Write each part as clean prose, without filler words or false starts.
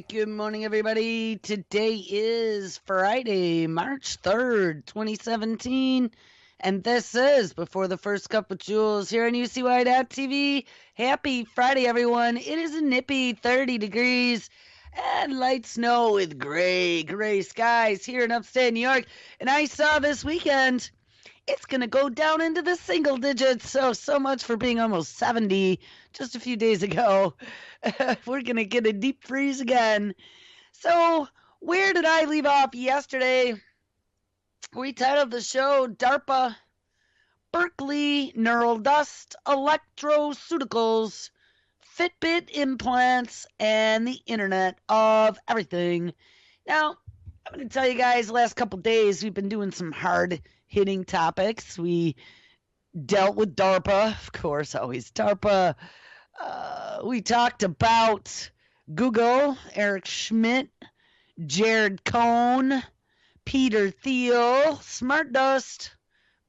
right, good morning, everybody. Today is Friday, March 3rd, 2017, and this is Before the First Cup of Jules here on UCY.TV. Happy Friday, everyone. It is a nippy 30 degrees and light snow with gray skies here in upstate New York, and I saw this weekend it's going to go down into the single digits. So much for being almost 70 just a few days ago. We're going to get a deep freeze again. So, where did I leave off yesterday? We titled the show DARPA, Berkeley, Neural Dust, Electroceuticals, Fitbit implants, and the Internet of Everything. Now, I'm going to tell you guys, the last couple days, we've been doing some hard-hitting topics. We dealt with DARPA, of course, always DARPA. We talked about Google, Eric Schmidt, Jared Cohn, Peter Thiel, SmartDust,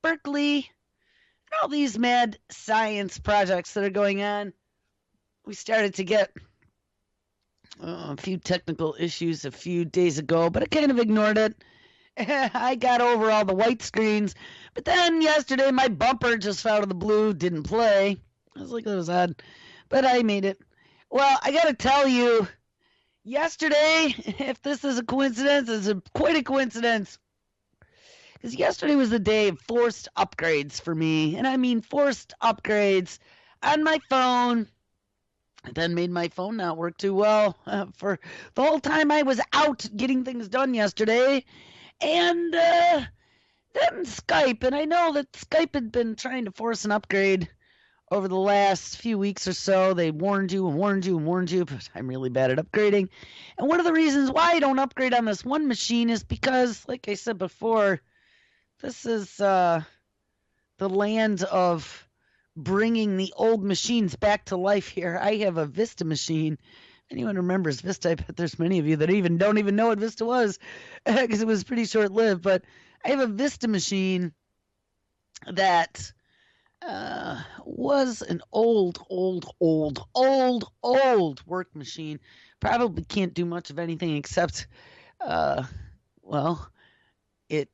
Berkeley, and all these mad science projects that are going on. We started to get a few technical issues a few days ago, but I kind of ignored it. I got over all the white screens, but then yesterday my bumper just out of the blue didn't play. I was like, that was odd, but I made it. Well, I got to tell you, yesterday, if this is a coincidence, it's quite a coincidence, because yesterday was the day of forced upgrades for me, and I mean forced upgrades on my phone. It then made my phone not work too well for the whole time I was out getting things done yesterday. And then Skype, and I know that Skype had been trying to force an upgrade over the last few weeks or so. They warned you and warned you and warned you, but I'm really bad at upgrading. And one of the reasons why I don't upgrade on this one machine is because, like I said before, this is the land of bringing the old machines back to life here. I have a Vista machine. Anyone remembers Vista? I bet there's many of you that don't even know what Vista was, because it was pretty short-lived. But I have a Vista machine that was an old work machine. Probably can't do much of anything except, it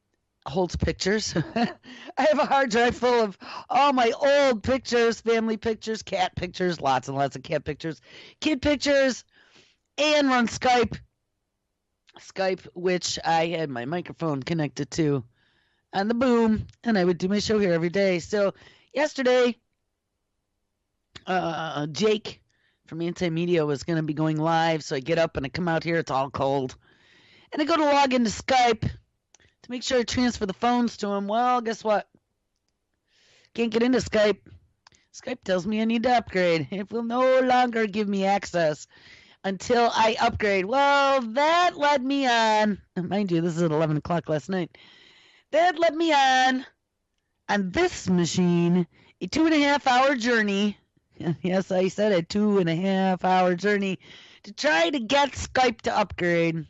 holds pictures. I have a hard drive full of all my old pictures, family pictures, cat pictures, lots and lots of cat pictures, kid pictures, and run Skype, which I had my microphone connected to on the boom, and I would do my show here every day. So yesterday, Jake from Anti-Media was going to be going live, so I get up and I come out here, it's all cold, and I go to log into Skype to make sure I transfer the phones to him. Well, guess what? Can't get into Skype. Skype tells me I need to upgrade. It will no longer give me access until I upgrade. Well, that led me on. Mind you, this is at 11 o'clock last night. That led me on this machine, a 2.5-hour journey. Yes, I said a 2.5-hour journey to try to get Skype to upgrade.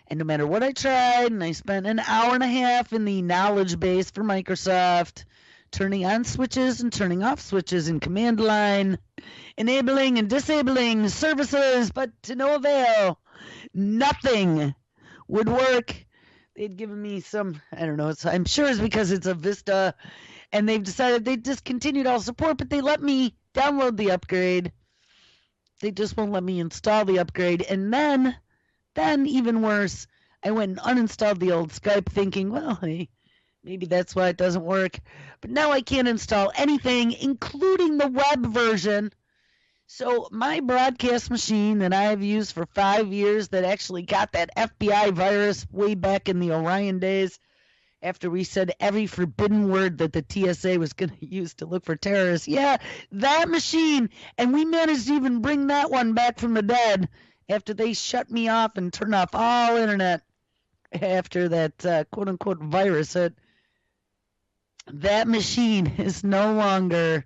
And no matter what I tried, and I spent an hour and a half in the knowledge base for Microsoft, turning on switches and turning off switches in command line, enabling and disabling services, but to no avail. Nothing would work. They'd given me some, I don't know, I'm sure it's because it's a Vista, and they've decided they discontinued all support, but they let me download the upgrade. They just won't let me install the upgrade. And then even worse, I went and uninstalled the old Skype thinking, well, hey, maybe that's why it doesn't work. But now I can't install anything, including the web version. So my broadcast machine that I have used for 5 years that actually got that FBI virus way back in the Orion days, after we said every forbidden word that the TSA was going to use to look for terrorists. Yeah, that machine. And we managed to even bring that one back from the dead after they shut me off and turned off all internet after that quote-unquote virus hit. That machine is no longer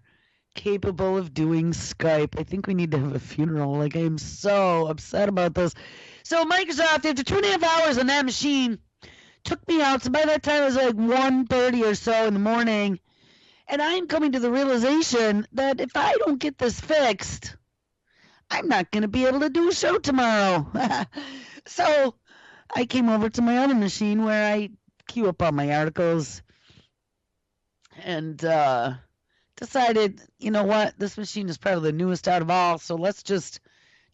capable of doing Skype. I think we need to have a funeral. Like, I am so upset about this. So Microsoft, after 2.5 hours on that machine, took me out. So by that time, it was like 1:30 or so in the morning. And I'm coming to the realization that if I don't get this fixed, I'm not going to be able to do a show tomorrow. So I came over to my other machine where I queue up all my articles and decided, you know what, this machine is probably the newest out of all, so let's just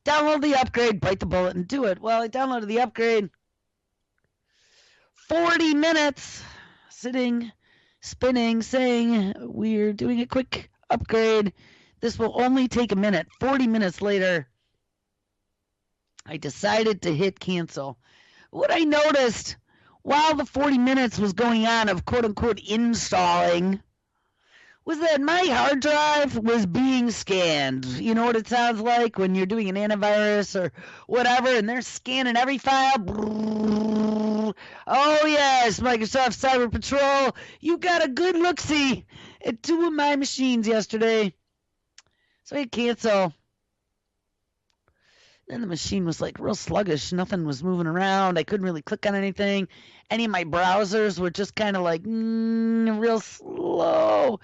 download the upgrade, bite the bullet, and do it. Well, I downloaded the upgrade. 40 minutes sitting, spinning, saying we're doing a quick upgrade. This will only take a minute. 40 minutes later, I decided to hit cancel. What I noticed while the 40 minutes was going on of quote-unquote installing was that my hard drive was being scanned. You know what it sounds like when you're doing an antivirus or whatever, and they're scanning every file. Oh, yes, Microsoft Cyber Patrol, you got a good look-see at 2 of my machines yesterday. So I hit cancel. Then the machine was like real sluggish. Nothing was moving around. I couldn't really click on anything. Any of my browsers were just kind of like real slow.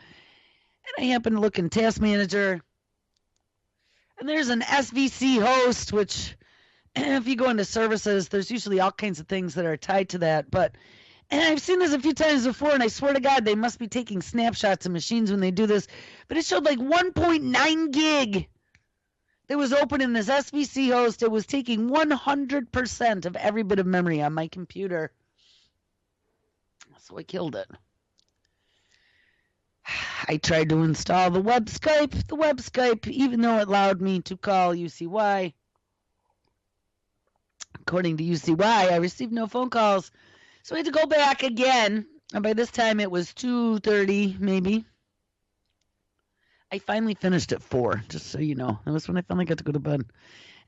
And I happened to look in Task Manager. And there's an SVC host, which if you go into services, there's usually all kinds of things that are tied to that. But and I've seen this a few times before, and I swear to God, they must be taking snapshots of machines when they do this. But it showed like 1.9 gig that was open in this SVC host. It was taking 100% of every bit of memory on my computer. So I killed it. I tried to install the web Skype. The web Skype, even though it allowed me to call UCY, according to UCY, I received no phone calls. So I had to go back again. And by this time it was 2:30 maybe. I finally finished at 4, just so you know. That was when I finally got to go to bed.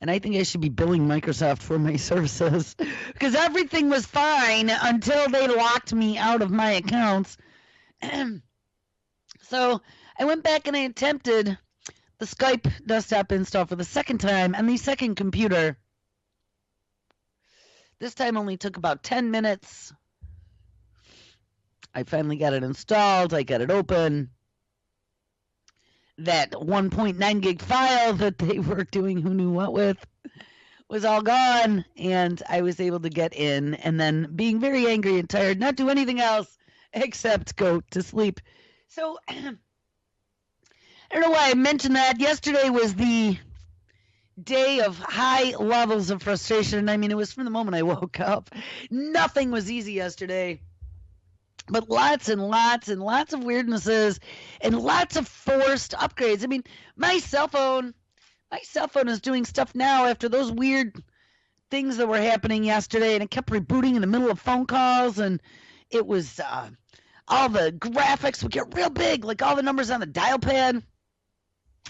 And I think I should be billing Microsoft for my services because everything was fine until they locked me out of my accounts. So I went back and I attempted the Skype desktop install for the second time on the second computer. This time only took about 10 minutes. I finally got it installed. I got it open. That 1.9 gig file that they were doing who knew what with was all gone, and I was able to get in, and then being very angry and tired, not do anything else except go to sleep. So I don't know why I mentioned that. Yesterday was the day of high levels of frustration. I mean, it was from the moment I woke up. Nothing was easy yesterday. But lots and lots and lots of weirdnesses and lots of forced upgrades. I mean, my cell phone is doing stuff now after those weird things that were happening yesterday, and it kept rebooting in the middle of phone calls, and it was all the graphics would get real big, like all the numbers on the dial pad,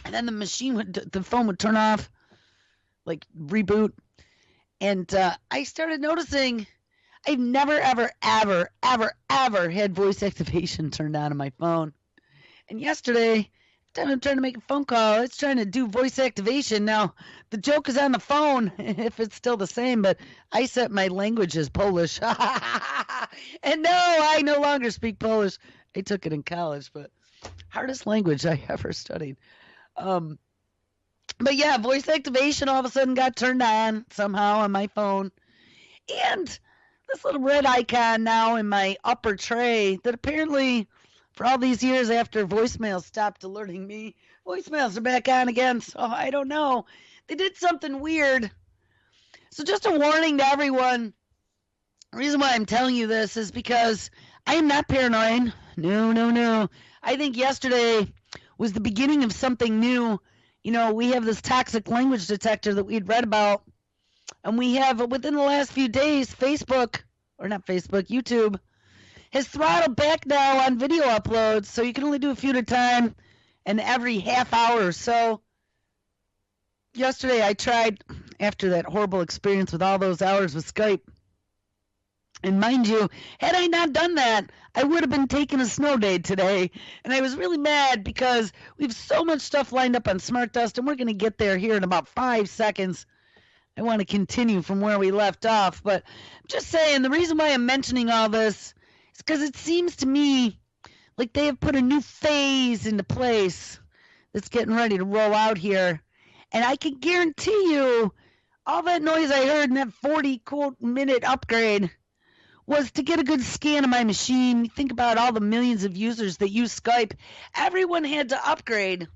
and then the phone would turn off, like reboot. And I started noticing I've never, ever, ever, ever, ever had voice activation turned on my phone. And yesterday, time I'm trying to make a phone call, it's trying to do voice activation. Now, the joke is on the phone, if it's still the same, but I set my language as Polish. And no, I no longer speak Polish. I took it in college, but hardest language I ever studied. But yeah, voice activation all of a sudden got turned on somehow on my phone. And this little red icon now in my upper tray that apparently for all these years after voicemails stopped alerting me, voicemails are back on again, so I don't know. They did something weird. So just a warning to everyone. The reason why I'm telling you this is because I am not paranoid. No. I think yesterday was the beginning of something new. You know, we have this toxic language detector that we'd read about. And we have, within the last few days, YouTube has throttled back now on video uploads. So you can only do a few at a time and every half hour or so. Yesterday I tried, after that horrible experience with all those hours with Skype. And mind you, had I not done that, I would have been taking a snow day today. And I was really mad because we have so much stuff lined up on SmartDust, and we're going to get there here in about 5 seconds. I want to continue from where we left off. But I'm just saying, the reason why I'm mentioning all this is because it seems to me like they have put a new phase into place that's getting ready to roll out here. And I can guarantee you, all that noise I heard in that 40 quote minute upgrade was to get a good scan of my machine. Think about all the millions of users that use Skype. Everyone had to upgrade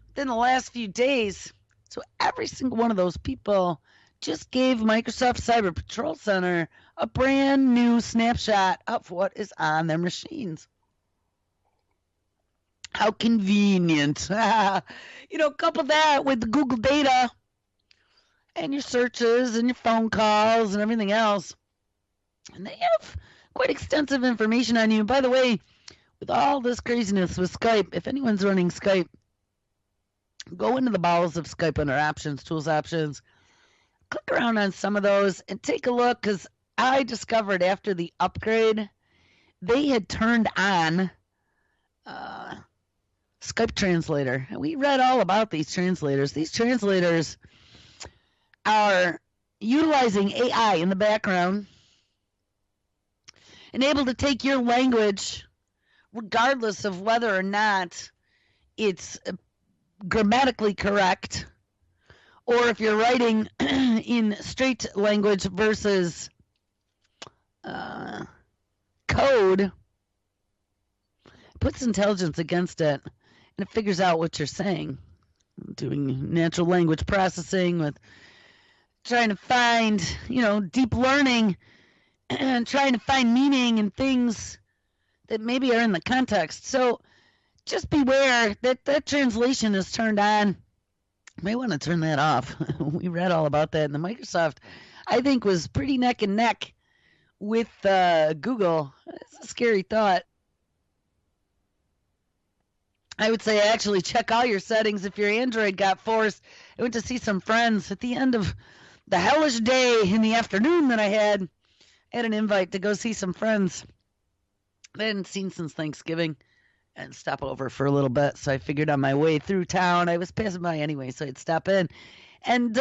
within the last few days. So every single one of those people just gave Microsoft Cyber Patrol Center a brand new snapshot of what is on their machines. How convenient. Couple that with the Google data and your searches and your phone calls and everything else. And they have quite extensive information on you. By the way, with all this craziness with Skype, if anyone's running Skype, go into the bowels of Skype under options, tools, options. Click around on some of those and take a look, because I discovered after the upgrade, they had turned on Skype Translator. And we read all about these translators. These translators are utilizing AI in the background and able to take your language, regardless of whether or not it's grammatically correct, or if you're writing in straight language versus code, puts intelligence against it, and it figures out what you're saying. Doing natural language processing with trying to find, deep learning and trying to find meaning in things that maybe are in the context. So just beware that translation is turned on. You may want to turn that off. We read all about that. And the Microsoft, I think, was pretty neck and neck with Google. It's a scary thought. I would say actually check all your settings. If your Android got forced, I went to see some friends at the end of the hellish day in the afternoon that I had an invite to go see some friends I hadn't seen since Thanksgiving and stop over for a little bit. So I figured on my way through town, I was passing by anyway, so I'd stop in. And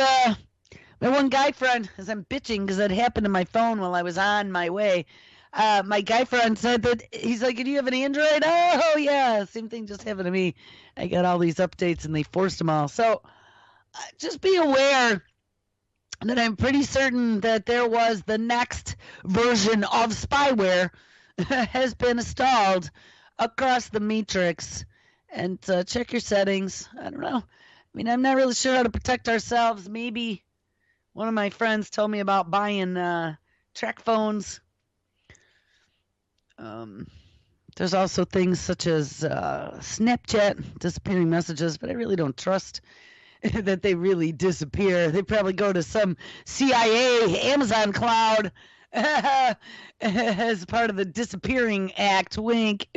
my one guy friend, as I'm bitching because that happened to my phone while I was on my way, my guy friend said that he's like, do you have an Android? Oh, yeah, same thing just happened to me. I got all these updates and they forced them all. So just be aware that I'm pretty certain that there was the next version of spyware has been installed across the matrix. And check your settings. I don't know. I mean, I'm not really sure how to protect ourselves. Maybe one of my friends told me about buying track phones. There's also things such as Snapchat, disappearing messages, but I really don't trust that they really disappear. They probably go to some CIA, Amazon cloud as part of the disappearing act. Wink.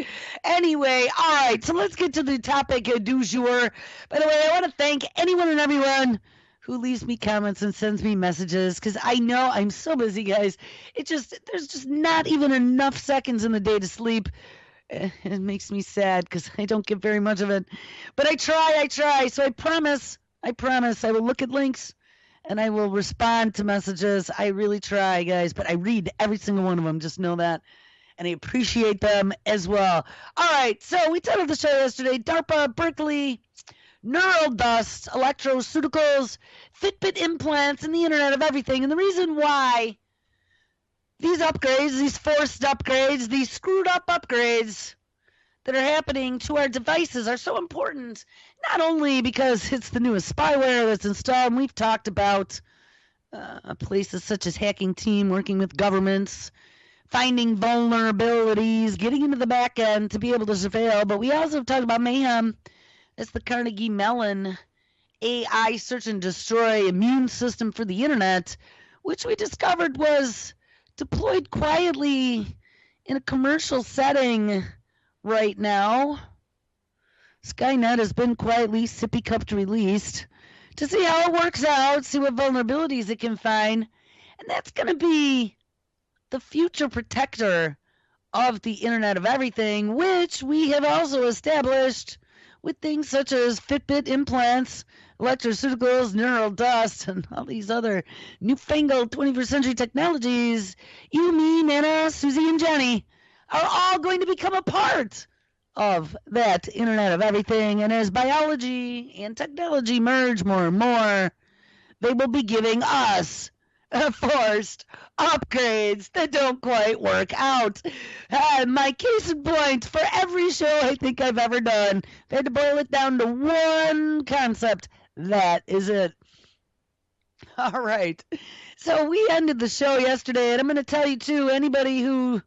Anyway, all right, so let's get to the topic du jour. By the way, I want to thank anyone and everyone who leaves me comments and sends me messages, because I know I'm so busy, guys. There's just not even enough seconds in the day to sleep. It makes me sad because I don't get very much of it. But I try. So I promise I will look at links and I will respond to messages. I really try, guys, but I read every single one of them. Just know that. And I appreciate them as well. All right, so we titled the show yesterday, DARPA, Berkeley, Neural Dust, Electroceuticals, Fitbit implants, and the Internet of Everything. And the reason why these upgrades, these forced upgrades, these screwed up upgrades that are happening to our devices are so important, not only because it's the newest spyware that's installed, and we've talked about places such as Hacking Team working with governments, finding vulnerabilities, getting into the back end to be able to surveil, but we also have talked about Mayhem. It's the Carnegie Mellon AI search and destroy immune system for the internet, which we discovered was deployed quietly in a commercial setting right now. Skynet has been quietly sippy cupped released to see how it works out, see what vulnerabilities it can find, and that's going to be the future protector of the Internet of Everything, which we have also established with things such as Fitbit implants, electroceuticals, neural dust, and all these other newfangled 21st century technologies. You, me, Nana, Susie, and Jenny are all going to become a part of that Internet of Everything. And as biology and technology merge more and more, they will be giving us forced upgrades that don't quite work out. My case in point, for every show I think I've ever done, I had to boil it down to one concept. That is it. All right. So we ended the show yesterday, and I'm going to tell you, too, anybody who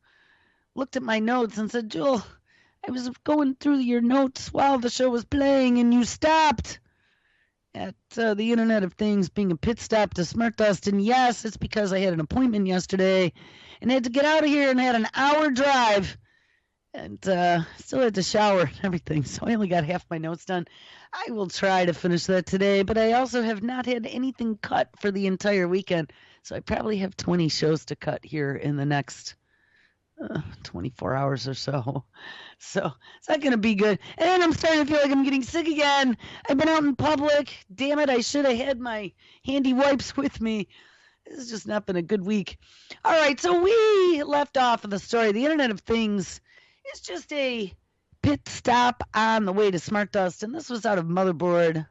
looked at my notes and said, Jewel, I was going through your notes while the show was playing, and you stopped at the Internet of Things being a pit stop to SmartDust. And yes, it's because I had an appointment yesterday and had to get out of here and had an hour drive and still had to shower and everything. So I only got half my notes done. I will try to finish that today, but I also have not had anything cut for the entire weekend. So I probably have 20 shows to cut here in the next 24 hours or so. So it's not going to be good. And I'm starting to feel like I'm getting sick again. I've been out in public. Damn it, I should have had my handy wipes with me. This has just not been a good week. All right, so we left off of the story. The Internet of Things is just a pit stop on the way to SmartDust. And this was out of Motherboard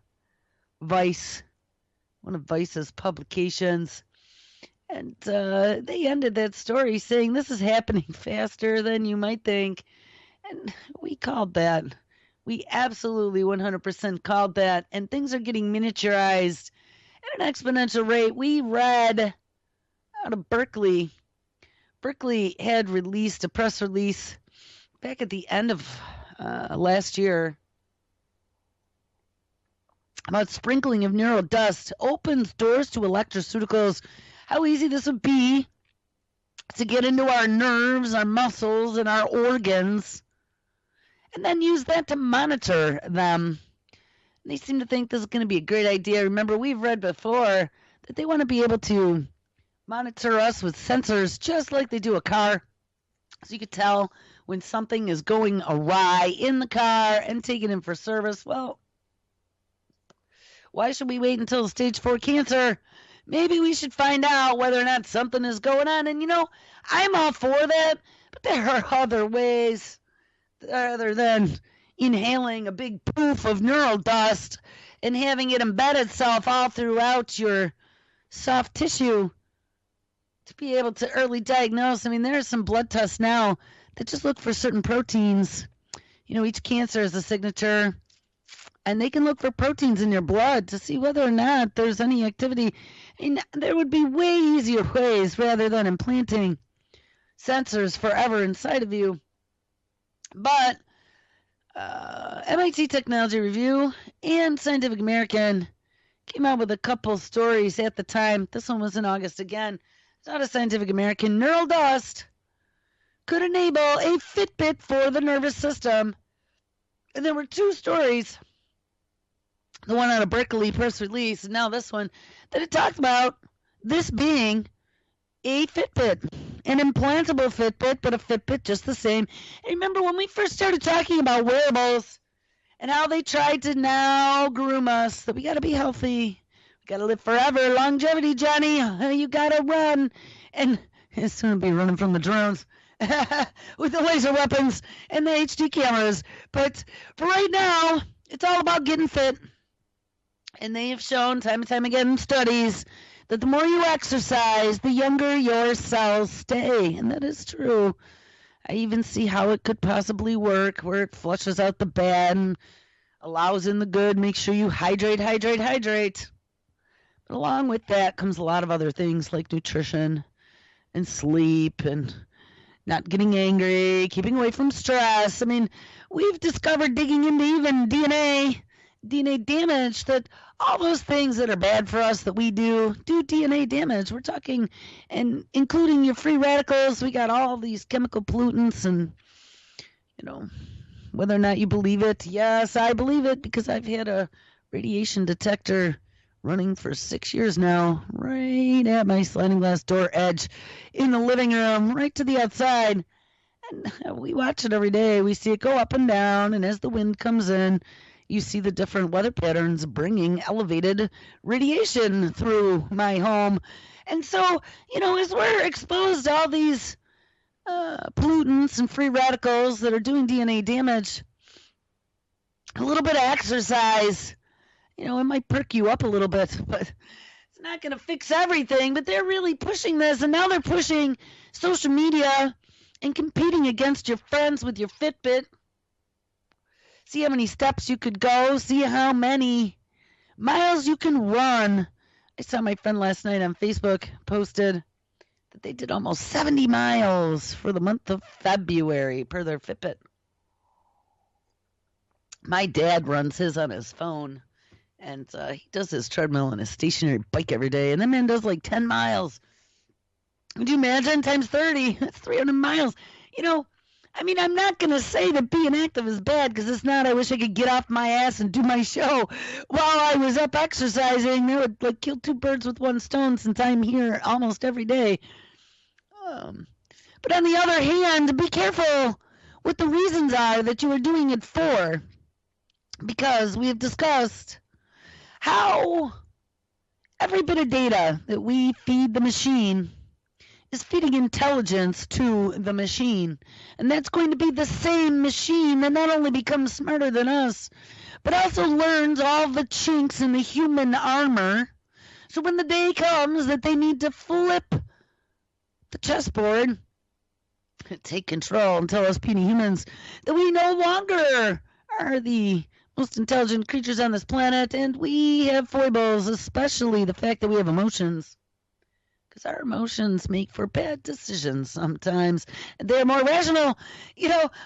Vice, one of Vice's publications. And they ended that story saying this is happening faster than you might think. And we called that. We absolutely 100% called that. And things are getting miniaturized at an exponential rate. We read out of Berkeley. Berkeley had released a press release back at the end of last year about sprinkling of neural dust opens doors to electroceuticals. How easy this would be to get into our nerves, our muscles, and our organs, and then use that to monitor them. And they seem to think this is going to be a great idea. Remember, we've read before that they want to be able to monitor us with sensors just like they do a car. So you could tell when something is going awry in the car and take it in for service. Well, why should we wait until stage 4 cancer? Maybe we should find out whether or not something is going on. And, I'm all for that, but there are other ways other than inhaling a big poof of neural dust and having it embed itself all throughout your soft tissue to be able to early diagnose. I mean, there are some blood tests now that just look for certain proteins. Each cancer is a signature. And they can look for proteins in your blood to see whether or not there's any activity. And there would be way easier ways rather than implanting sensors forever inside of you. But MIT Technology Review and Scientific American came out with a couple stories at the time. This one was in August again. It's not a Scientific American. Neural dust could enable a Fitbit for the nervous system. And there were two stories. The one out of Berkeley press release, and now this one, that it talked about this being a Fitbit, an implantable Fitbit, but a Fitbit just the same. And remember when we first started talking about wearables and how they tried to now groom us, that we got to be healthy, we got to live forever, longevity, Johnny, you got to run, and it's soon to be running from the drones with the laser weapons and the HD cameras. But for right now, it's all about getting fit. And they have shown time and time again in studies that the more you exercise, the younger your cells stay. And that is true. I even see how it could possibly work, where it flushes out the bad and allows in the good, makes sure you hydrate. But along with that comes a lot of other things like nutrition and sleep and not getting angry, keeping away from stress. I mean, we've discovered digging into even DNA damage, that all those things that are bad for us that we do DNA damage. We're talking, and including your free radicals. We got all these chemical pollutants, and whether or not you believe it, yes, I believe it, because I've had a radiation detector running for 6 years now, right at my sliding glass door edge in the living room, right to the outside. And we watch it every day. We see it go up and down, and as the wind comes in, you see the different weather patterns bringing elevated radiation through my home. And so, as we're exposed to all these pollutants and free radicals that are doing DNA damage, a little bit of exercise, it might perk you up a little bit, but it's not going to fix everything. But they're really pushing this, and now they're pushing social media and competing against your friends with your Fitbit. See how many steps you could go, see how many miles you can run. I saw my friend last night on Facebook posted that they did almost 70 miles for the month of February per their Fitbit. My dad runs his on his phone, and he does his treadmill and his stationary bike every day, and that man does like 10 miles. Would you imagine? Times 30, that's 300 miles. I'm not going to say that being active is bad, because it's not. I wish I could get off my ass and do my show while I was up exercising. That would kill two birds with one stone, since I'm here almost every day. But on the other hand, be careful what the reasons are that you are doing it for, because we have discussed how every bit of data that we feed the machine is feeding intelligence to the machine. And that's going to be the same machine that not only becomes smarter than us, but also learns all the chinks in the human armor. So when the day comes that they need to flip the chessboard, take control and tell us puny humans that we no longer are the most intelligent creatures on this planet, and we have foibles, especially the fact that we have emotions. Because our emotions make for bad decisions sometimes. They're more rational.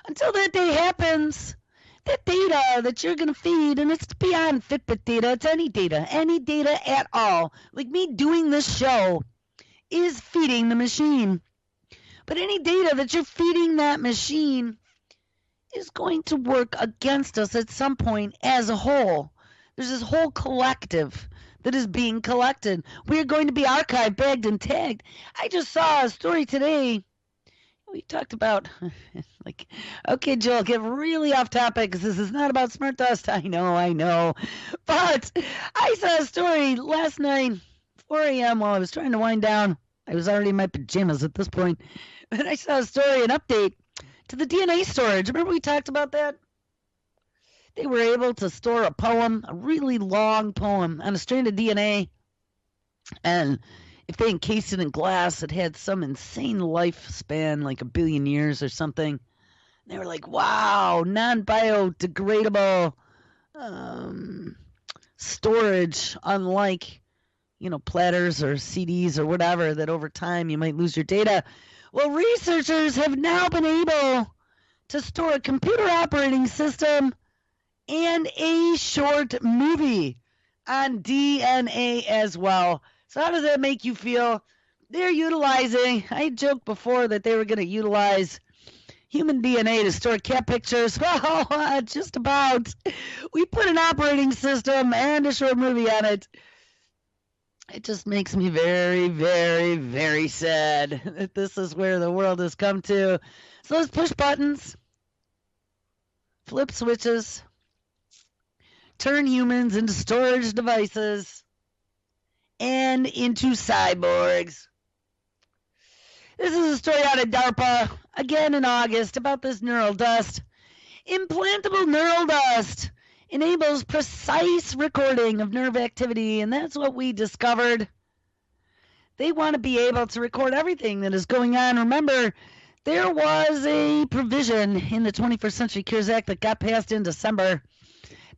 Until that day happens, that data that you're going to feed, and it's beyond Fitbit data, it's any data at all. Like me doing this show is feeding the machine. But any data that you're feeding that machine is going to work against us at some point as a whole. There's this whole collective that is being collected. We are going to be archived, bagged, and tagged. I just saw a story today. We talked about, okay, Joel, get really off topic, because this is not about SmartDust. I know. But I saw a story last night, 4 a.m., while I was trying to wind down. I was already in my pajamas at this point. And I saw a story, an update to the DNA storage. Remember we talked about that? They were able to store a poem, a really long poem, on a strand of DNA. And if they encased it in glass, it had some insane lifespan, like 1 billion years or something. They were like, wow, non-biodegradable storage, unlike, platters or CDs or whatever, that over time you might lose your data. Well, researchers have now been able to store a computer operating system and a short movie on DNA as well. So how does that make you feel? They're utilizing, I joked before that they were going to utilize human DNA to store cat pictures. Well, just about. We put an operating system and a short movie on it. It just makes me very, very, very sad that this is where the world has come to. So let's push buttons, flip switches, turn humans into storage devices and into cyborgs. This is a story out of DARPA, again in August, about this neural dust. Implantable neural dust enables precise recording of nerve activity, and that's what we discovered. They want to be able to record everything that is going on. Remember, there was a provision in the 21st Century Cures Act that got passed in December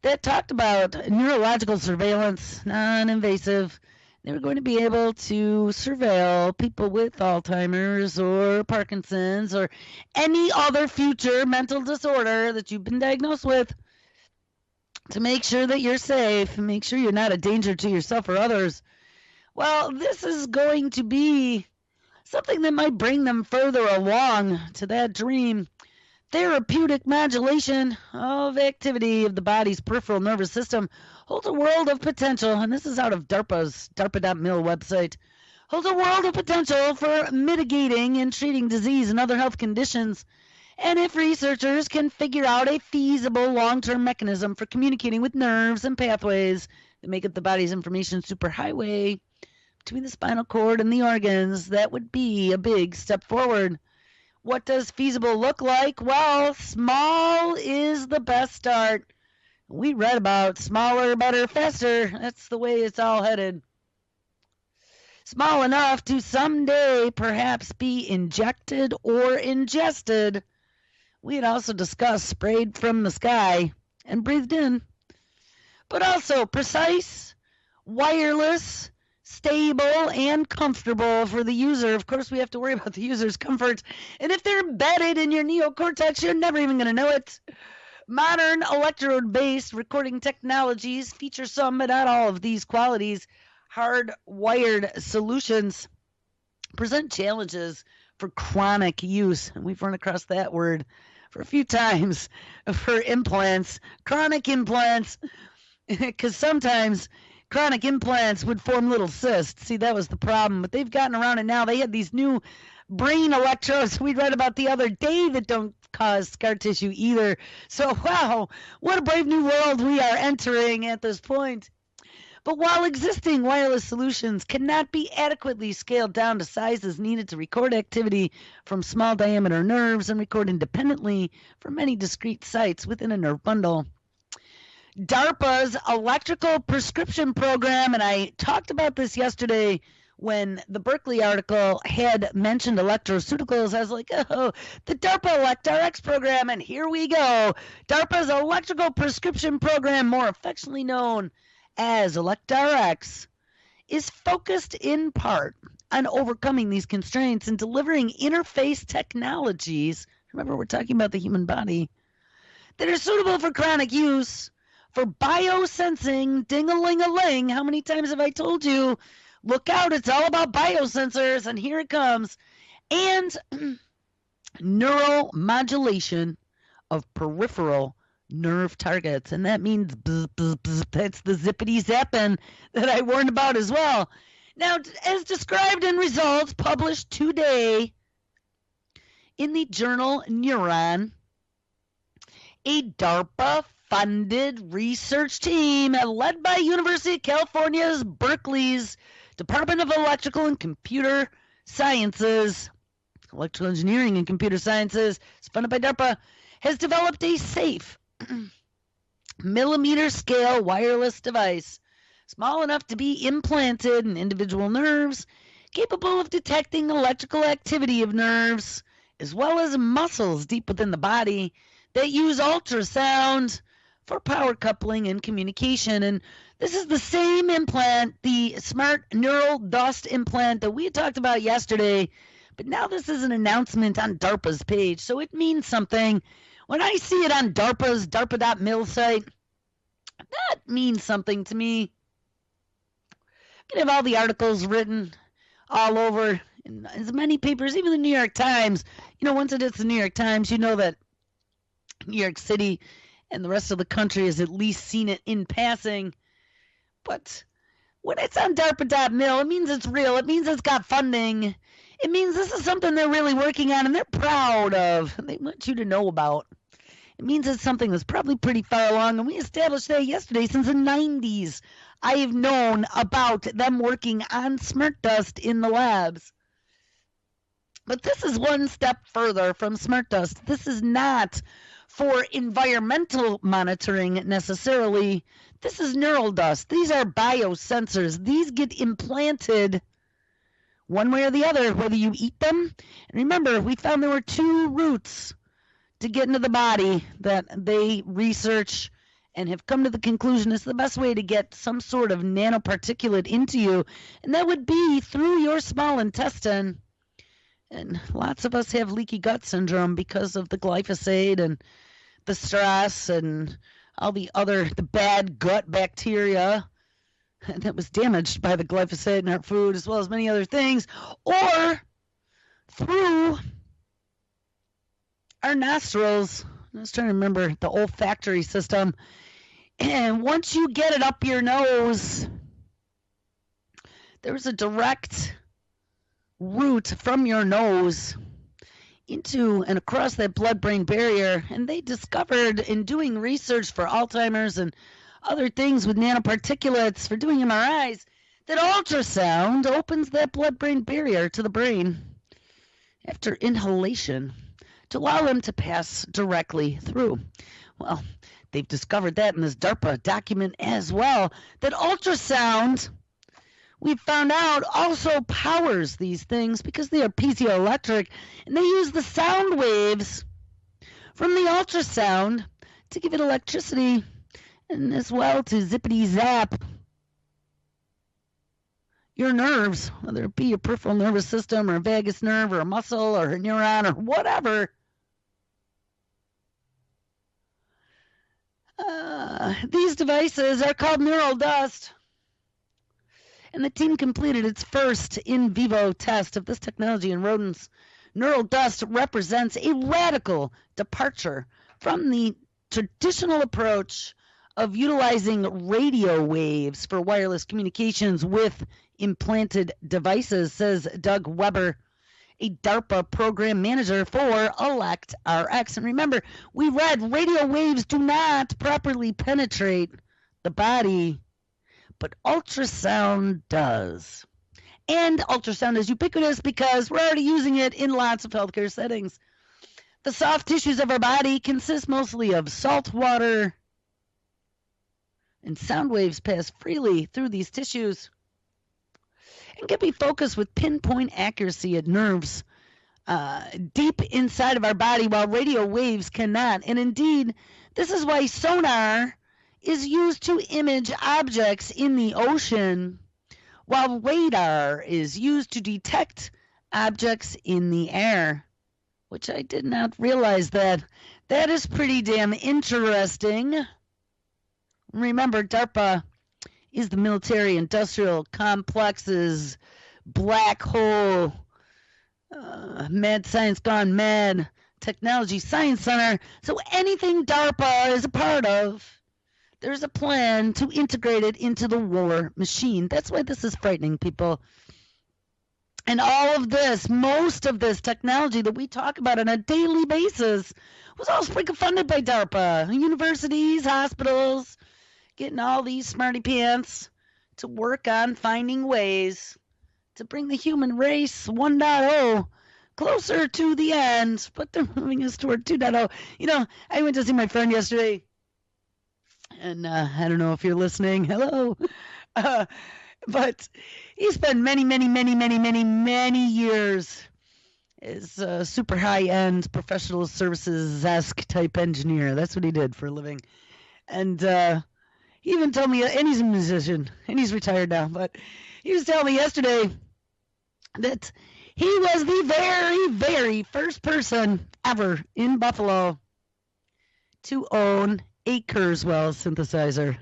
that talked about neurological surveillance, non-invasive. They were going to be able to surveil people with Alzheimer's or Parkinson's or any other future mental disorder that you've been diagnosed with, to make sure that you're safe and make sure you're not a danger to yourself or others. Well, this is going to be something that might bring them further along to that dream. Therapeutic modulation of activity of the body's peripheral nervous system holds a world of potential, and this is out of DARPA's DARPA.mil website, holds a world of potential for mitigating and treating disease and other health conditions. And if researchers can figure out a feasible long-term mechanism for communicating with nerves and pathways that make up the body's information superhighway between the spinal cord and the organs, that would be a big step forward. What does feasible look like? Well, small is the best start. We read about smaller, better, faster. That's the way it's all headed. Small enough to someday perhaps be injected or ingested. We had also discussed sprayed from the sky and breathed in, but also precise, wireless, stable, and comfortable for the user. Of course, we have to worry about the user's comfort, and if they're embedded in your neocortex, you're never even going to know it. Modern electrode-based recording technologies feature some, but not all of these qualities. Hard-wired solutions present challenges for chronic use, and we've run across that word for a few times for implants, chronic implants, because sometimes chronic implants would form little cysts. See, that was the problem, but they've gotten around it now. They had these new brain electrodes we read about the other day that don't cause scar tissue either. So, wow, what a brave new world we are entering at this point. But while existing wireless solutions cannot be adequately scaled down to sizes needed to record activity from small diameter nerves and record independently from many discrete sites within a nerve bundle, DARPA's electrical prescription program, and I talked about this yesterday when the Berkeley article had mentioned electroceuticals. I was like, oh, the DARPA ElectRX program, and here we go. DARPA's electrical prescription program, more affectionately known as ElectRX, is focused in part on overcoming these constraints and delivering interface technologies. Remember, we're talking about the human body that are suitable for chronic use, for biosensing, ding-a-ling-a-ling. How many times have I told you? Look out, it's all about biosensors, and here it comes. And neuromodulation of peripheral nerve targets, and that means bzz, bzz, bzz. That's the zippity zapping that I warned about as well. Now, as described in results published today in the journal Neuron, a DARPA-funded research team led by University of California's Berkeley's Department of Electrical and Computer Sciences, Electrical Engineering and Computer Sciences, it's funded by DARPA, has developed a safe millimeter scale wireless device small enough to be implanted in individual nerves, capable of detecting electrical activity of nerves as well as muscles deep within the body that use ultrasound for power coupling and communication. And this is the same implant, the SmartDust implant that we had talked about yesterday, but now this is an announcement on DARPA's page, so it means something. When I see it on DARPA's DARPA.mil site, that means something to me. You can have all the articles written all over in as many papers, even the New York Times. You know, once it hits the New York Times, you know that New York City and the rest of the country has at least seen it in passing. But when it's on DARPA.mil, it means it's real. It means it's got funding. It means this is something they're really working on and they're proud of. And they want you to know about. It means it's something that's probably pretty far along. And we established that yesterday. Since the 90s, I have known about them working on SmartDust in the labs. But this is one step further from SmartDust. This is not for environmental monitoring necessarily. This is neural dust. These are biosensors. These get implanted one way or the other, whether you eat them. And remember, we found there were two routes to get into the body that they research and have come to the conclusion is the best way to get some sort of nanoparticulate into you. And that would be through your small intestine. And lots of us have leaky gut syndrome because of the glyphosate and the stress and all the bad gut bacteria that was damaged by the glyphosate in our food, as well as many other things, or through our nostrils. I was trying to remember the olfactory system. And once you get it up your nose, there's a direct route from your nose into and across that blood-brain barrier. And they discovered in doing research for Alzheimer's and other things with nanoparticulates for doing MRIs that ultrasound opens that blood-brain barrier to the brain after inhalation to allow them to pass directly through. Well, they've discovered that in this DARPA document as well, that ultrasound, we've found out, also powers these things because they are piezoelectric, and they use the sound waves from the ultrasound to give it electricity and as well to zippity zap your nerves, whether it be your peripheral nervous system or a vagus nerve or a muscle or a neuron or whatever. These devices are called neural dust, and the team completed its first in vivo test of this technology in rodents. Neural dust represents a radical departure from the traditional approach of utilizing radio waves for wireless communications with implanted devices, says Doug Weber, a DARPA program manager for ElectRX. And remember, we read radio waves do not properly penetrate the body, but ultrasound does. And ultrasound is ubiquitous because we're already using it in lots of healthcare settings. The soft tissues of our body consist mostly of salt water, and sound waves pass freely through these tissues and can be focused with pinpoint accuracy at nerves deep inside of our body, while radio waves cannot. And indeed, this is why sonar is used to image objects in the ocean, while radar is used to detect objects in the air, which I did not realize that. That is pretty damn interesting. Remember, DARPA is the military-industrial complex's black hole, mad science gone mad, technology science center. So anything DARPA is a part of, there's a plan to integrate it into the war machine. That's why this is frightening, people. And all of this, most of this technology that we talk about on a daily basis was all sprinkle funded by DARPA. Universities, hospitals, getting all these smarty pants to work on finding ways to bring the human race 1.0 closer to the end, but they're moving us toward 2.0. You know, I went to see my friend yesterday, and I don't know if you're listening. Hello. But he spent many years as a super high-end professional services-esque type engineer. That's what he did for a living. And he even told me, and he's a musician, and he's retired now, but he was telling me yesterday that he was the very, very first person ever in Buffalo to own a Kurzweil synthesizer.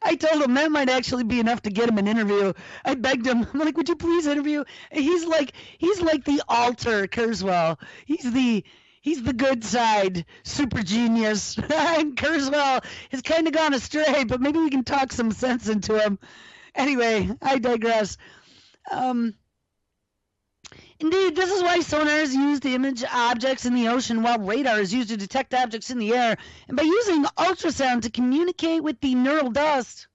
I told him that might actually be enough to get him an interview. I begged him. I'm like, would you please interview? And he's like the alter Kurzweil. He's the good side, super genius. And Kurzweil has kind of gone astray, but maybe we can talk some sense into him. Anyway, I digress. Indeed, this is why sonar is used to image objects in the ocean, while radar is used to detect objects in the air. And by using ultrasound to communicate with the neural dust,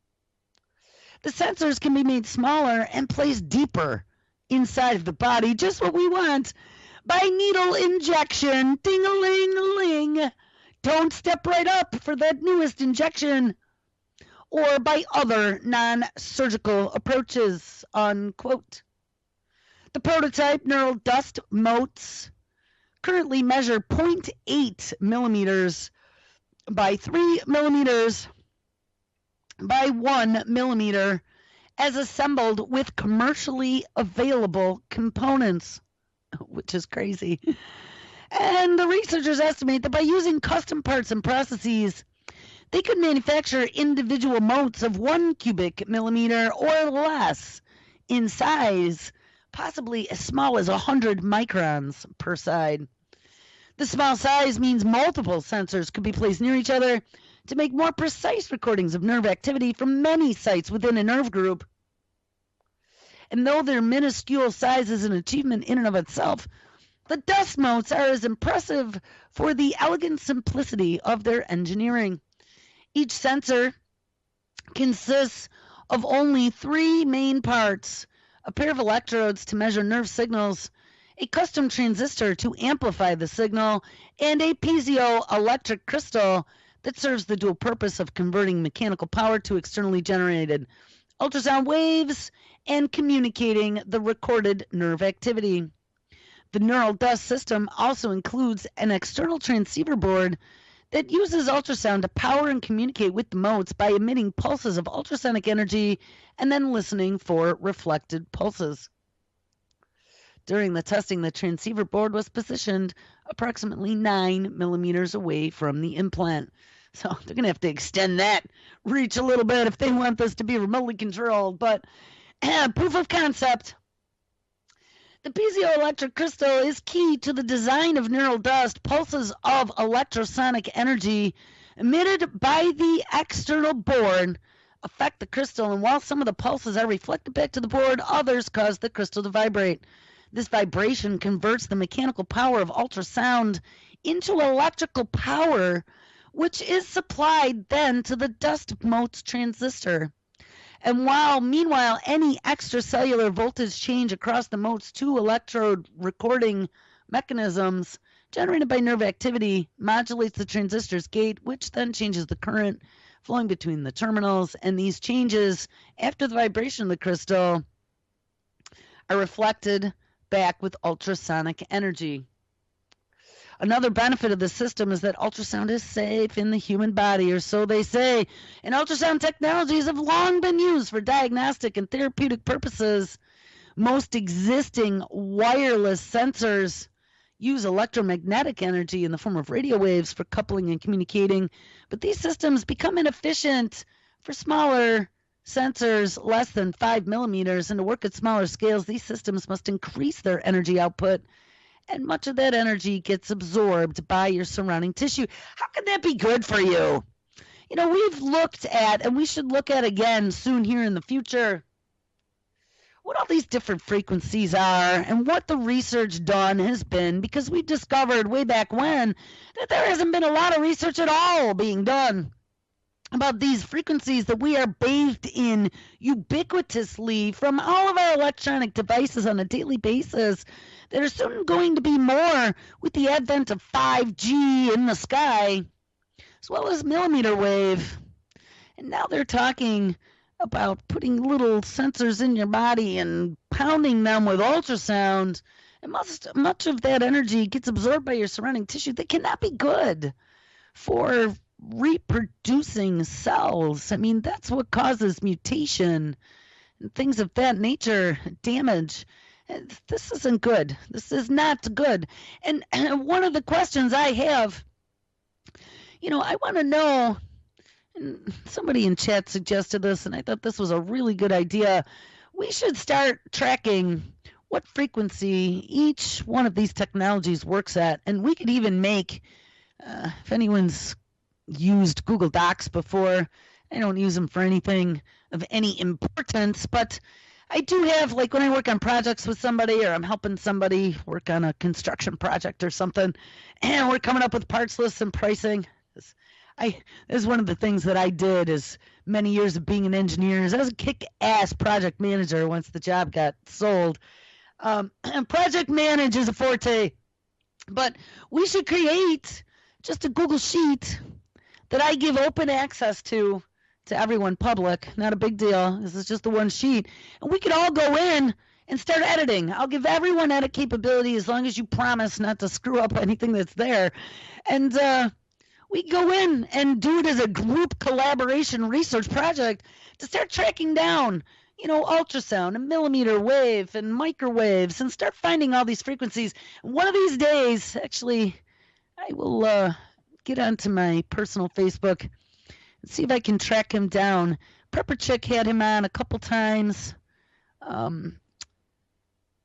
the sensors can be made smaller and placed deeper inside of the body, just what we want, by needle injection. Ding-a-ling-a-ling. Don't step right up for that newest injection. Or by other non-surgical approaches, unquote. The prototype neural dust motes currently measure 0.8 millimeters by 3 millimeters by 1 millimeter as assembled with commercially available components, which is crazy. And the researchers estimate that by using custom parts and processes, they could manufacture individual motes of 1 cubic millimeter or less in size, possibly as small as 100 microns per side. The small size means multiple sensors could be placed near each other to make more precise recordings of nerve activity from many sites within a nerve group. And though their minuscule size is an achievement in and of itself, the dust motes are as impressive for the elegant simplicity of their engineering. Each sensor consists of only 3 main parts: a pair of electrodes to measure nerve signals, a custom transistor to amplify the signal, and a piezoelectric crystal that serves the dual purpose of converting mechanical power to externally generated ultrasound waves and communicating the recorded nerve activity. The neural dust system also includes an external transceiver board that uses ultrasound to power and communicate with the motes by emitting pulses of ultrasonic energy and then listening for reflected pulses. During the testing, the transceiver board was positioned approximately 9 millimeters away from the implant. So they're going to have to extend that reach a little bit if they want this to be remotely controlled. But proof of concept. The piezoelectric crystal is key to the design of neural dust. Pulses of electrosonic energy emitted by the external board affect the crystal, and while some of the pulses are reflected back to the board, others cause the crystal to vibrate. This vibration converts the mechanical power of ultrasound into electrical power, which is supplied then to the dust mote's transistor. And meanwhile, any extracellular voltage change across the mote's two electrode recording mechanisms generated by nerve activity modulates the transistor's gate, which then changes the current flowing between the terminals. And these changes, after the vibration of the crystal, are reflected back with ultrasonic energy. Another benefit of the system is that ultrasound is safe in the human body, or so they say, and ultrasound technologies have long been used for diagnostic and therapeutic purposes. Most existing wireless sensors use electromagnetic energy in the form of radio waves for coupling and communicating, but these systems become inefficient for smaller sensors less than 5 millimeters, and to work at smaller scales, these systems must increase their energy output, and much of that energy gets absorbed by your surrounding tissue. How can that be good for you? You know, we've looked at, and we should look at again soon here in the future, what all these different frequencies are and what the research done has been, because we discovered way back when that there hasn't been a lot of research at all being done about these frequencies that we are bathed in ubiquitously from all of our electronic devices on a daily basis, that are soon going to be more with the advent of 5G in the sky, as well as millimeter wave. And now they're talking about putting little sensors in your body and pounding them with ultrasound, and much of that energy gets absorbed by your surrounding tissue. That cannot be good for reproducing cells. I mean, that's what causes mutation and things of that nature, damage. This isn't good. This is not good. And one of the questions I have, you know, I want to know, and somebody in chat suggested this, and I thought this was a really good idea. We should start tracking what frequency each one of these technologies works at. And we could even make, if anyone's used Google Docs before, I don't use them for anything of any importance, but I do have, like when I work on projects with somebody, or I'm helping somebody work on a construction project or something, and we're coming up with parts lists and pricing. This is one of the things that I did as many years of being an engineer. I was a kick-ass project manager once the job got sold. And project manage is a forte, but we should create just a Google sheet that I give open access to everyone, public. Not a big deal. This is just the one sheet. And we could all go in and start editing. I'll give everyone edit capability as long as you promise not to screw up anything that's there. And we go in and do it as a group collaboration research project to start tracking down, you know, ultrasound and millimeter wave and microwaves, and start finding all these frequencies. And one of these days, actually, I will get onto my personal Facebook and see if I can track him down. Prepper Chick had him on a couple times, and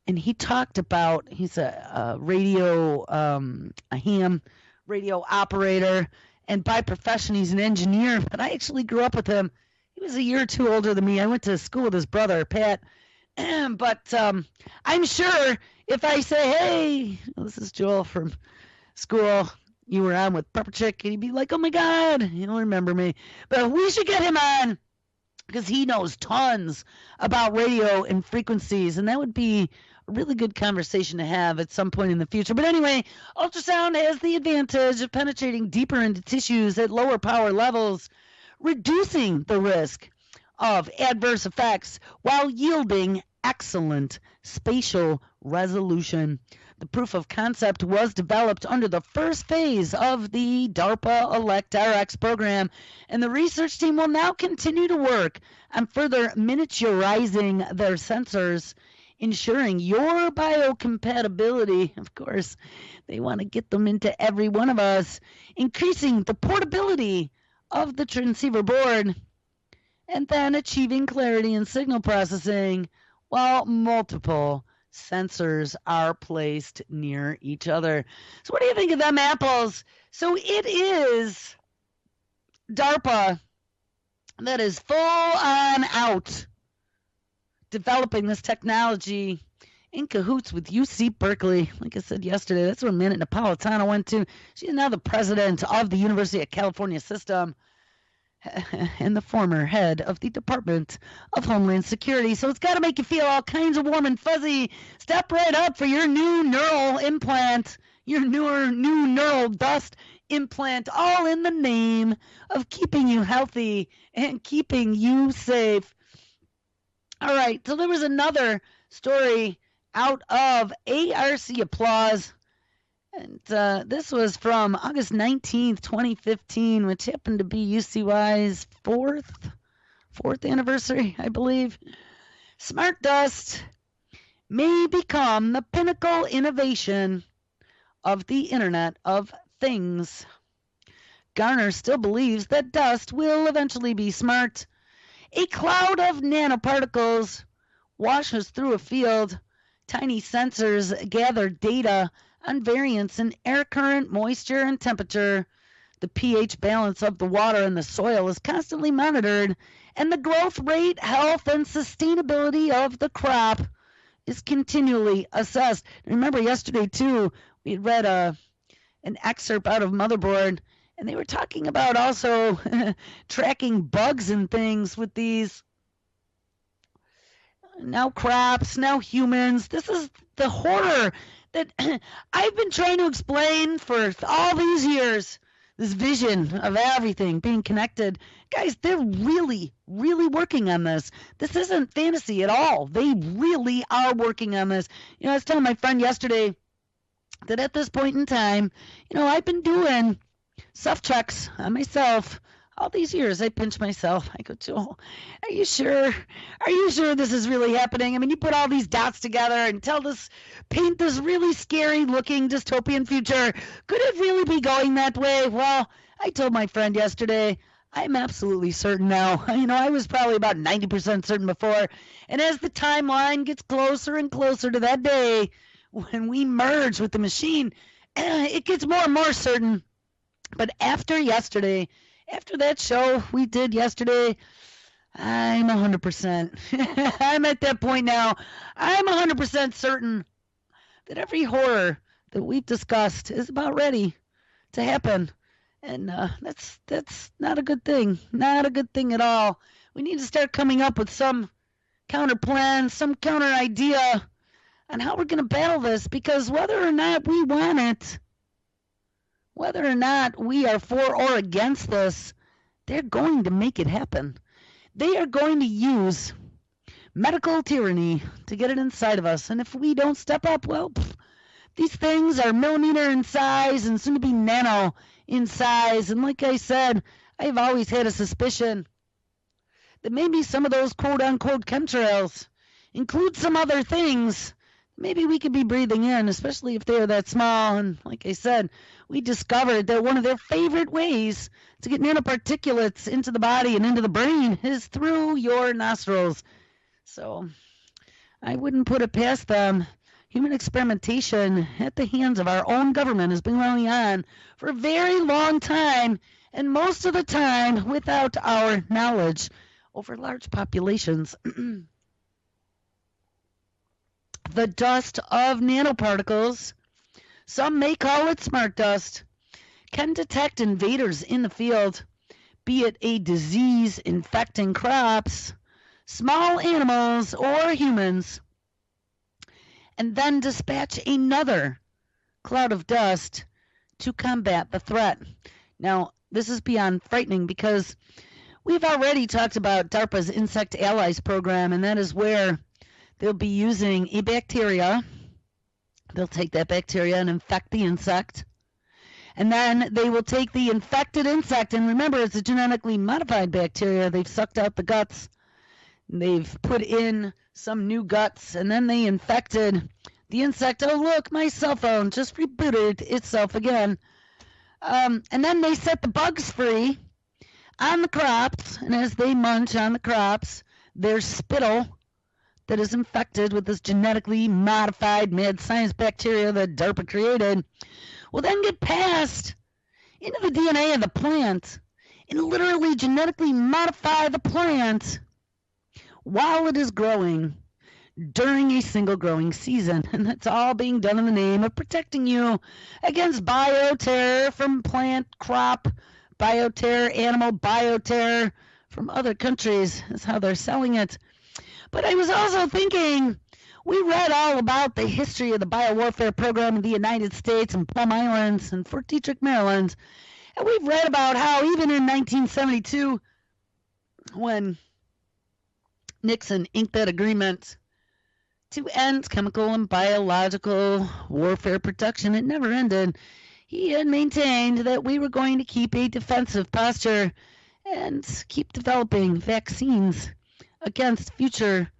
he talked about, he's a radio, a ham radio operator, and by profession he's an engineer, but I actually grew up with him. He was a year or two older than me. I went to school with his brother, Pat. But I'm sure if I say, hey, this is Joel from school, you were on with Prepper Chick, and he'd be like, oh my God, he'll remember me. But we should get him on, because he knows tons about radio and frequencies, and that would be really good conversation to have at some point in the future. But anyway, ultrasound has the advantage of penetrating deeper into tissues at lower power levels, reducing the risk of adverse effects while yielding excellent spatial resolution. The proof of concept was developed under the first phase of the DARPA ElectRX program, and the research team will now continue to work on further miniaturizing their sensors, ensuring your biocompatibility. Of course, they want to get them into every one of us, increasing the portability of the transceiver board, and then achieving clarity in signal processing while multiple sensors are placed near each other. So what do you think of them apples? So it is DARPA that is full on out developing this technology in cahoots with UC Berkeley. Like I said yesterday, that's where Minute Napolitano went to. She's now the president of the University of California system and the former head of the Department of Homeland Security. So it's got to make you feel all kinds of warm and fuzzy. Step right up for your new neural implant, your new neural dust implant, all in the name of keeping you healthy and keeping you safe. All right, so there was another story out of ARC Applause. And this was from August 19th, 2015, which happened to be UCY's fourth anniversary, I believe. SmartDust may become the pinnacle innovation of the Internet of Things. Garner still believes that dust will eventually be smart. A cloud of nanoparticles washes through a field. Tiny sensors gather data on variance in air current, moisture, and temperature. The pH balance of the water in the soil is constantly monitored, and the growth rate, health, and sustainability of the crop is continually assessed. Remember yesterday, too, we had read an excerpt out of Motherboard, and they were talking about also tracking bugs and things with these now crops, now humans. This is the horror that I've been trying to explain for all these years, this vision of everything being connected. Guys, they're really, really working on this. This isn't fantasy at all. They really are working on this. You know, I was telling my friend yesterday that at this point in time, you know, I've been doing self-checks on myself. All these years, I pinch myself. I go, Joel, are you sure? Are you sure this is really happening? I mean, you put all these dots together and paint this really scary-looking dystopian future. Could it really be going that way? Well, I told my friend yesterday, I'm absolutely certain now. You know, I was probably about 90% certain before. And as the timeline gets closer and closer to that day when we merge with the machine, it gets more and more certain. But after yesterday, after that show we did yesterday, I'm 100%. I'm at that point now. I'm 100% certain that every horror that we've discussed is about ready to happen. And that's not a good thing. Not a good thing at all. We need to start coming up with some counter plan, some counter idea on how we're going to battle this, because whether or not we want it, whether or not we are for or against this, they're going to make it happen. They are going to use medical tyranny to get it inside of us. And if we don't step up, well, these things are millimeter in size and soon to be nano in size. And like I said, I've always had a suspicion that maybe some of those quote-unquote chemtrails include some other things maybe we could be breathing in, especially if they're that small. And like I said, we discovered that one of their favorite ways to get nanoparticulates into the body and into the brain is through your nostrils. So I wouldn't put it past them. Human experimentation at the hands of our own government has been going on for a very long time, and most of the time without our knowledge, over large populations. The dust of nanoparticles, some may call it smart dust, can detect invaders in the field, be it a disease infecting crops, small animals, or humans. and then dispatch another cloud of dust to combat the threat. Now, this is beyond frightening because we've already talked about DARPA's Insect Allies program, and that is where they'll be using a bacteria. They'll take that bacteria and infect the insect. And then they will take the infected insect, and remember, it's a genetically modified bacteria. They've sucked out the guts. They've put in some new guts, and then they infected the insect. Oh, look, my cell phone just rebooted itself again. And then they set the bugs free on the crops, and as they munch on the crops, their spittle that is infected with this genetically modified mad science bacteria that DARPA created will then get passed into the DNA of the plant and literally genetically modify the plant while it is growing during a single growing season. And that's all being done in the name of protecting you against bioterror from plant, crop, bioterror, animal bioterror from other countries is how they're selling it. But I was also thinking, we read all about the history of the biowarfare program in the United States and Plum Islands and Fort Detrick, Maryland. And we've read about how even in 1972, when Nixon inked that agreement to end chemical and biological warfare protection, it never ended. He had maintained that we were going to keep a defensive posture and keep developing vaccines against future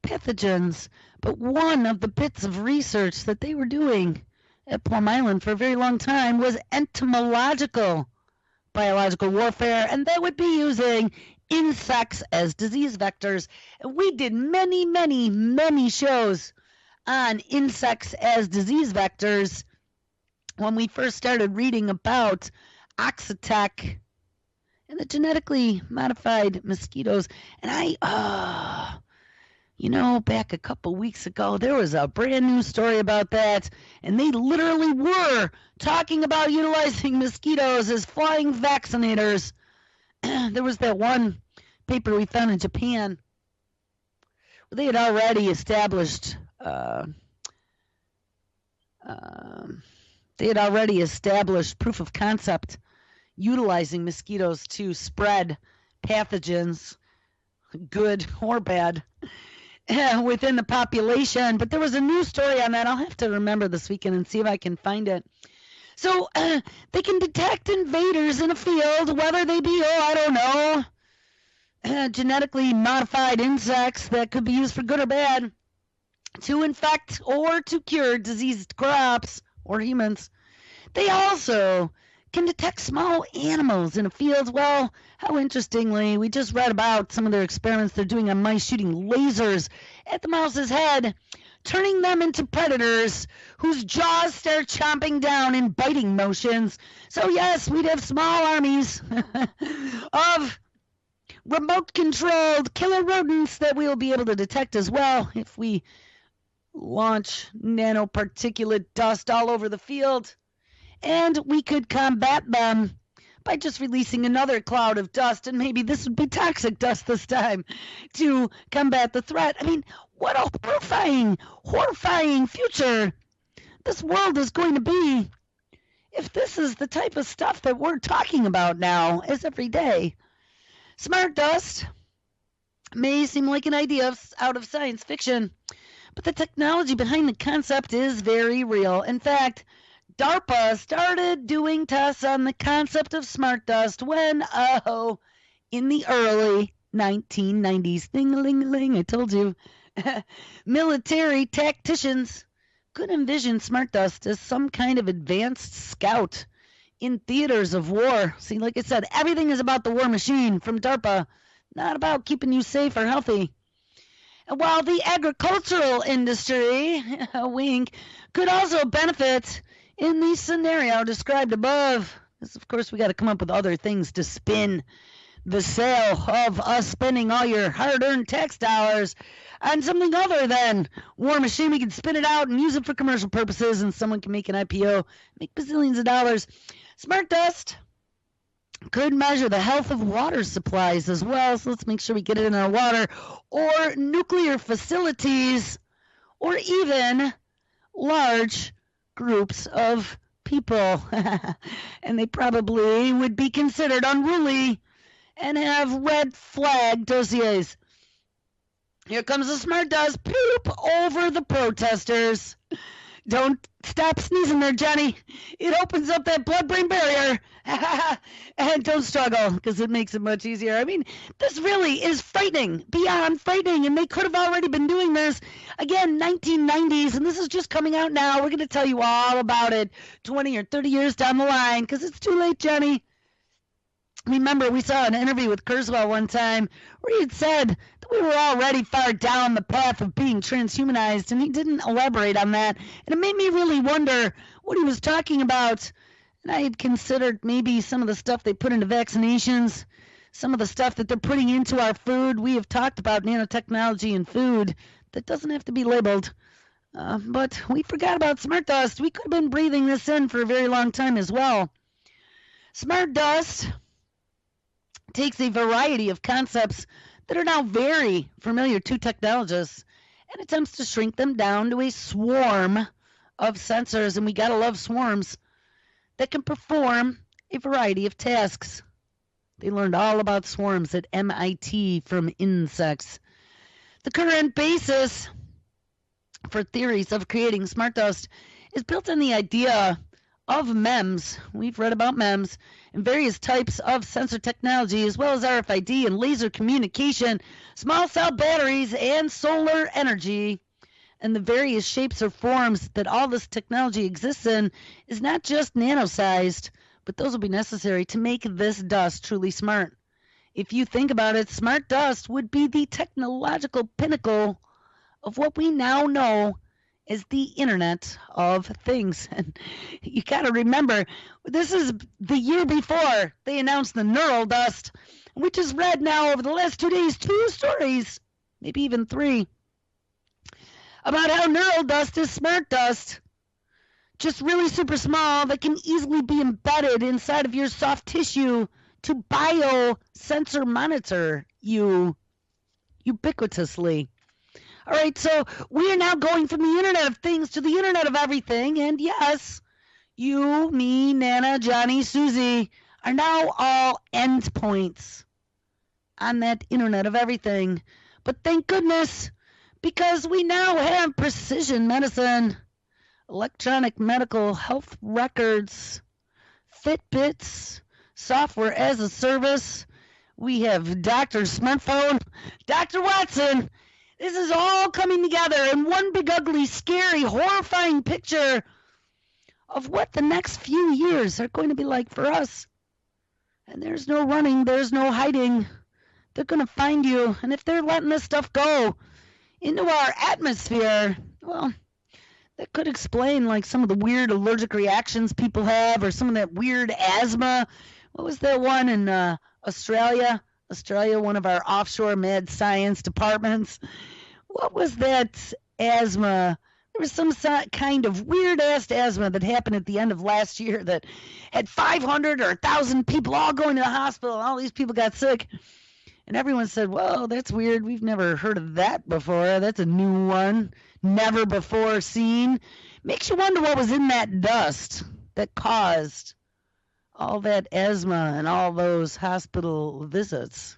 pathogens. But one of the bits of research that they were doing at Plum Island for a very long time was entomological biological warfare, and that would be using insects as disease vectors. And we did many, many, many shows on insects as disease vectors when we first started reading about Oxitec and the genetically modified mosquitoes. And back a couple weeks ago, there was a brand new story about that, and they literally were talking about utilizing mosquitoes as flying vaccinators. There was that one paper we found in Japan. They had already established proof of concept utilizing mosquitoes to spread pathogens, good or bad, within the population. But there was a new story on that. I'll have to remember this weekend and see if I can find it. So they can detect invaders in a field, whether they be, I don't know, genetically modified insects that could be used for good or bad to infect or to cure diseased crops or humans. They also can detect small animals in a field. Well, how interestingly, we just read about some of their experiments they're doing on mice, shooting lasers at the mouse's head, turning them into predators whose jaws start chomping down in biting motions. So yes, we'd have small armies of remote-controlled killer rodents that we'll be able to detect as well if we launch nanoparticulate dust all over the field. And we could combat them by just releasing another cloud of dust, and maybe this would be toxic dust this time to combat the threat. I mean, what a horrifying future this world is going to be if this is the type of stuff that we're talking about now as every day. SmartDust may seem like an idea out of science fiction, but the technology behind the concept is very real. In fact, DARPA started doing tests on the concept of SmartDust when, in the early 1990s. Ding-a-ling-a-ling, I told you. Military tacticians could envision SmartDust as some kind of advanced scout in theaters of war. See, like I said, everything is about the war machine from DARPA, not about keeping you safe or healthy. And while the agricultural industry, wink, could also benefit in the scenario described above, because of course we got to come up with other things to spin the sale of us spending all your hard-earned tax dollars on something other than war machine. We can spin it out and use it for commercial purposes, and someone can make an IPO, make bazillions of dollars. SmartDust could measure the health of water supplies as well, so let's make sure we get it in our water, or nuclear facilities, or even large groups of people. And they probably would be considered unruly and have red flag dossiers. Here comes the SmartDust, poop over the protesters. Don't stop sneezing there, Johnny. It opens up that blood-brain barrier. And don't struggle, because it makes it much easier. I mean, this really is frightening, beyond frightening, and they could have already been doing this, again, 1990s, and this is just coming out now. We're going to tell you all about it 20 or 30 years down the line, because it's too late, Johnny. Remember, we saw an interview with Kurzweil one time where he had said that we were already far down the path of being transhumanized, and he didn't elaborate on that. And it made me really wonder what he was talking about. And I had considered maybe some of the stuff they put into vaccinations, some of the stuff that they're putting into our food. We have talked about nanotechnology in food that doesn't have to be labeled. But we forgot about SmartDust. We could have been breathing this in for a very long time as well. SmartDust takes a variety of concepts that are now very familiar to technologists and attempts to shrink them down to a swarm of sensors, and we gotta love swarms, that can perform a variety of tasks. They learned all about swarms at MIT from insects. The current basis for theories of creating SmartDust is built on the idea of MEMS. We've read about MEMS and various types of sensor technology, as well as RFID and laser communication, small cell batteries, and solar energy. And the various shapes or forms that all this technology exists in is not just nano-sized, but those will be necessary to make this dust truly smart. If you think about it, SmartDust would be the technological pinnacle of what we now know is the Internet of Things. And you got to remember, this is the year before they announced the neural dust. We just read now over the last 2 days 2 stories, maybe even 3, about how neural dust is SmartDust, just really super small, that can easily be embedded inside of your soft tissue to biosensor monitor you ubiquitously. All right, so we are now going from the Internet of Things to the Internet of Everything. And yes, you, me, Nana, Johnny, Susie are now all endpoints on that Internet of Everything. But thank goodness, because we now have precision medicine, electronic medical health records, Fitbits, software as a service. We have Dr. Smartphone, Dr. Watson. This is all coming together in one big, ugly, scary, horrifying picture of what the next few years are going to be like for us. And there's no running, there's no hiding. They're going to find you. And if they're letting this stuff go into our atmosphere, well, that could explain like some of the weird allergic reactions people have, or some of that weird asthma. What was that one in Australia, one of our offshore mad science departments? What was that asthma? There was some kind of weird-ass asthma that happened at the end of last year that had 500 or 1,000 people all going to the hospital, and all these people got sick. And everyone said, well, that's weird. We've never heard of that before. That's a new one. Never before seen. Makes you wonder what was in that dust that caused all that asthma and all those hospital visits.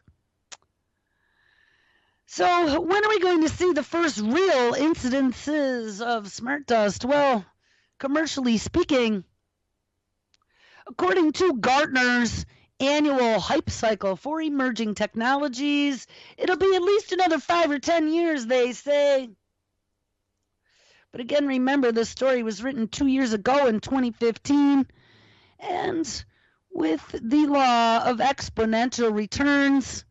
So when are we going to see the first real incidences of SmartDust? Well, commercially speaking, according to Gartner's annual hype cycle for emerging technologies, it'll be at least another 5 or 10 years, they say. But again, remember, this story was written 2 years ago in 2015, and with the law of exponential returns,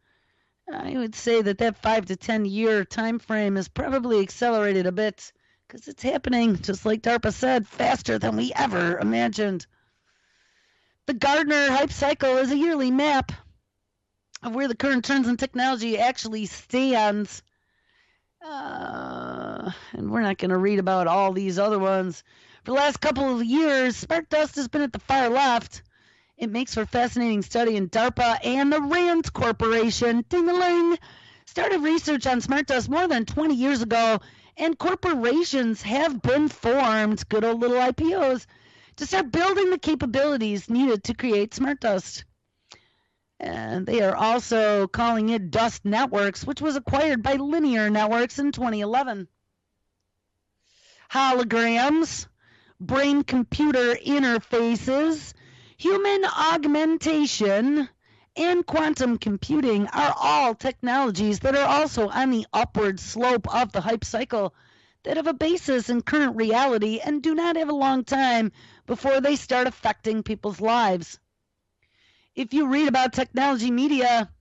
I would say that 5 to 10 year time frame is probably accelerated a bit, because it's happening, just like DARPA said, faster than we ever imagined. The Gartner hype cycle is a yearly map of where the current trends in technology actually stands. And we're not going to read about all these other ones. For the last couple of years, SmartDust has been at the far left. It makes for fascinating study, in DARPA and the RAND Corporation, ding-a-ling, started research on SmartDust more than 20 years ago And corporations have been formed, good old little IPOs, to start building the capabilities needed to create SmartDust. And they are also calling it Dust Networks, which was acquired by Linear Networks in 2011. Holograms, brain-computer interfaces, human augmentation, and quantum computing are all technologies that are also on the upward slope of the hype cycle that have a basis in current reality and do not have a long time before they start affecting people's lives. If you read about technology media,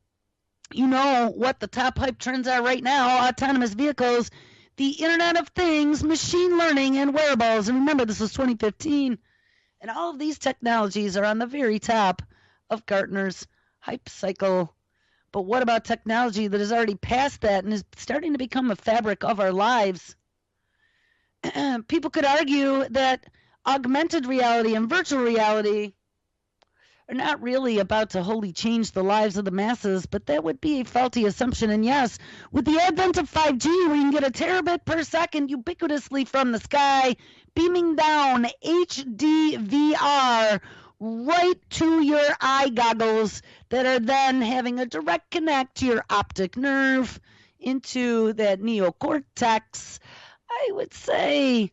you know what the top hype trends are right now: autonomous vehicles, the Internet of Things, machine learning, and wearables. And remember, this was 2015. And all of these technologies are on the very top of Gartner's hype cycle. But what about technology that has already passed that and is starting to become a fabric of our lives? People could argue that augmented reality and virtual reality are not really about to wholly change the lives of the masses, but that would be a faulty assumption. And yes, with the advent of 5G, where you can get a terabit per second ubiquitously from the sky, beaming down HD VR right to your eye goggles that are then having a direct connect to your optic nerve into that neocortex, I would say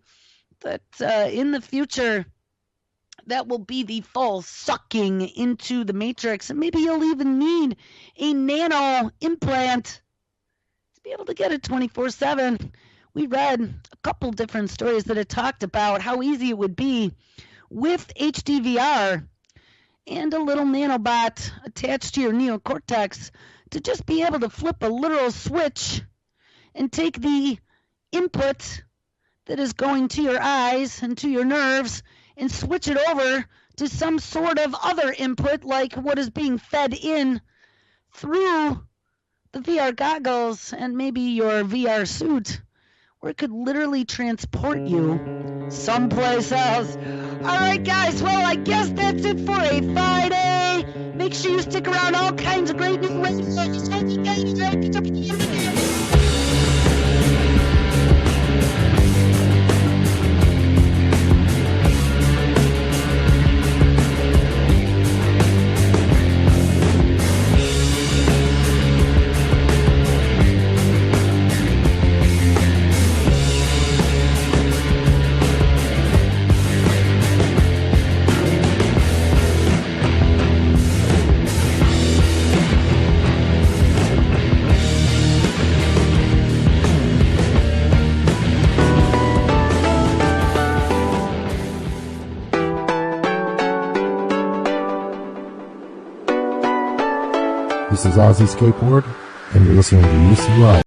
that in the future, that will be the full sucking into the matrix. And maybe you'll even need a nano implant to be able to get it 24/7. We read a couple different stories that had talked about how easy it would be with HDVR and a little nanobot attached to your neocortex to just be able to flip a literal switch and take the input that is going to your eyes and to your nerves and switch it over to some sort of other input, like what is being fed in through the VR goggles and maybe your VR suit, where it could literally transport you someplace else. All right, guys, well, I guess that's it for a Friday. Make sure you stick around. All kinds of great new ways. This is Ozzy Skateboard, and you're listening to UCY.